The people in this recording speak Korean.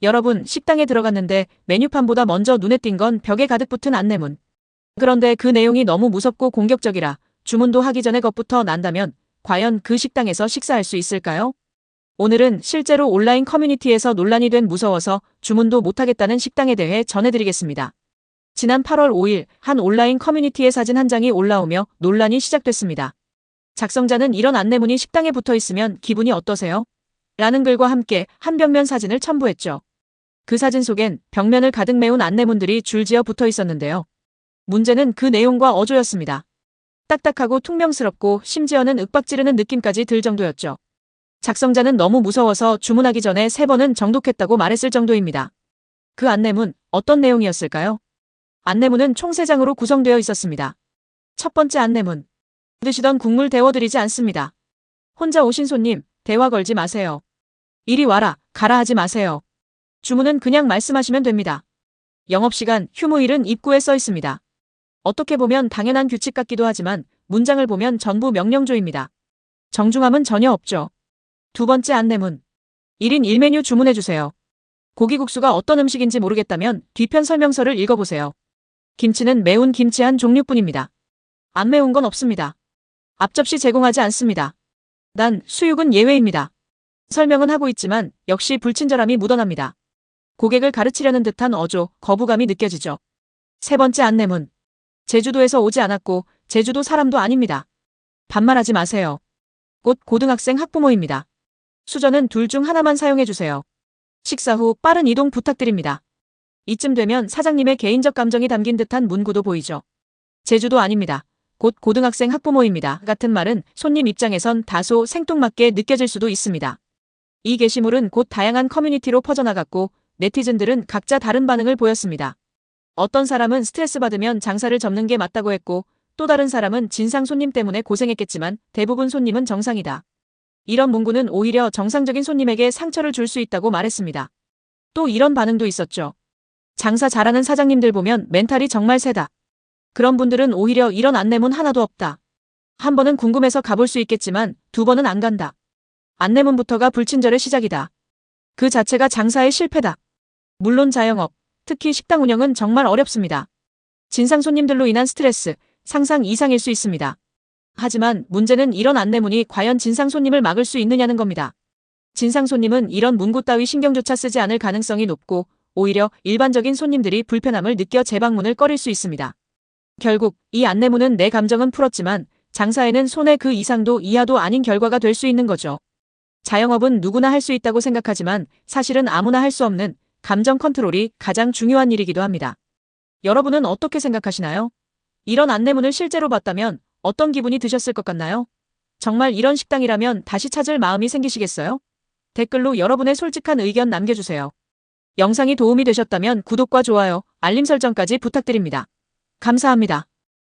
여러분, 식당에 들어갔는데 메뉴판보다 먼저 눈에 띈 건 벽에 가득 붙은 안내문. 그런데 그 내용이 너무 무섭고 공격적이라 주문도 하기 전에 겁부터 난다면 과연 그 식당에서 식사할 수 있을까요? 오늘은 실제로 온라인 커뮤니티에서 논란이 된 무서워서 주문도 못하겠다는 식당에 대해 전해드리겠습니다. 지난 8월 5일 한 온라인 커뮤니티에 사진 한 장이 올라오며 논란이 시작됐습니다. 작성자는 이런 안내문이 식당에 붙어 있으면 기분이 어떠세요? 라는 글과 함께 한 벽면 사진을 첨부했죠. 그 사진 속엔 벽면을 가득 메운 안내문들이 줄지어 붙어 있었는데요. 문제는 그 내용과 어조였습니다. 딱딱하고 퉁명스럽고 심지어는 윽박지르는 느낌까지 들 정도였죠. 작성자는 너무 무서워서 주문하기 전에 3번은 정독했다고 말했을 정도입니다. 그 안내문, 어떤 내용이었을까요? 안내문은 총 3장으로 구성되어 있었습니다. 첫 번째 안내문. 드시던 국물 데워드리지 않습니다. 혼자 오신 손님, 대화 걸지 마세요. 이리 와라, 가라 하지 마세요. 주문은 그냥 말씀하시면 됩니다. 영업시간, 휴무일은 입구에 써 있습니다. 어떻게 보면 당연한 규칙 같기도 하지만 문장을 보면 전부 명령조입니다. 정중함은 전혀 없죠. 두 번째 안내문. 1인 1메뉴 주문해주세요. 고기국수가 어떤 음식인지 모르겠다면 뒤편 설명서를 읽어보세요. 김치는 매운 김치 한 종류뿐입니다. 안 매운 건 없습니다. 앞접시 제공하지 않습니다. 단, 수육은 예외입니다. 설명은 하고 있지만 역시 불친절함이 묻어납니다. 고객을 가르치려는 듯한 어조, 거부감이 느껴지죠. 세 번째 안내문. 제주도에서 오지 않았고 제주도 사람도 아닙니다. 반말하지 마세요. 곧 고등학생 학부모입니다. 수저는 둘 중 하나만 사용해주세요. 식사 후 빠른 이동 부탁드립니다. 이쯤 되면 사장님의 개인적 감정이 담긴 듯한 문구도 보이죠. 제주도 아닙니다. 곧 고등학생 학부모입니다. 같은 말은 손님 입장에선 다소 생뚱맞게 느껴질 수도 있습니다. 이 게시물은 곧 다양한 커뮤니티로 퍼져나갔고 네티즌들은 각자 다른 반응을 보였습니다. 어떤 사람은 스트레스 받으면 장사를 접는 게 맞다고 했고 또 다른 사람은 진상 손님 때문에 고생했겠지만 대부분 손님은 정상이다. 이런 문구는 오히려 정상적인 손님에게 상처를 줄 수 있다고 말했습니다. 또 이런 반응도 있었죠. 장사 잘하는 사장님들 보면 멘탈이 정말 세다. 그런 분들은 오히려 이런 안내문 하나도 없다. 한 번은 궁금해서 가볼 수 있겠지만 2번은 안 간다. 안내문부터가 불친절의 시작이다. 그 자체가 장사의 실패다. 물론 자영업, 특히 식당 운영은 정말 어렵습니다. 진상 손님들로 인한 스트레스, 상상 이상일 수 있습니다. 하지만 문제는 이런 안내문이 과연 진상 손님을 막을 수 있느냐는 겁니다. 진상 손님은 이런 문구 따위 신경조차 쓰지 않을 가능성이 높고 오히려 일반적인 손님들이 불편함을 느껴 재방문을 꺼릴 수 있습니다. 결국 이 안내문은 내 감정은 풀었지만 장사에는 손해 그 이상도 이하도 아닌 결과가 될 수 있는 거죠. 자영업은 누구나 할 수 있다고 생각하지만 사실은 아무나 할 수 없는 감정 컨트롤이 가장 중요한 일이기도 합니다. 여러분은 어떻게 생각하시나요? 이런 안내문을 실제로 봤다면 어떤 기분이 드셨을 것 같나요? 정말 이런 식당이라면 다시 찾을 마음이 생기시겠어요? 댓글로 여러분의 솔직한 의견 남겨주세요. 영상이 도움이 되셨다면 구독과 좋아요, 알림 설정까지 부탁드립니다. 감사합니다.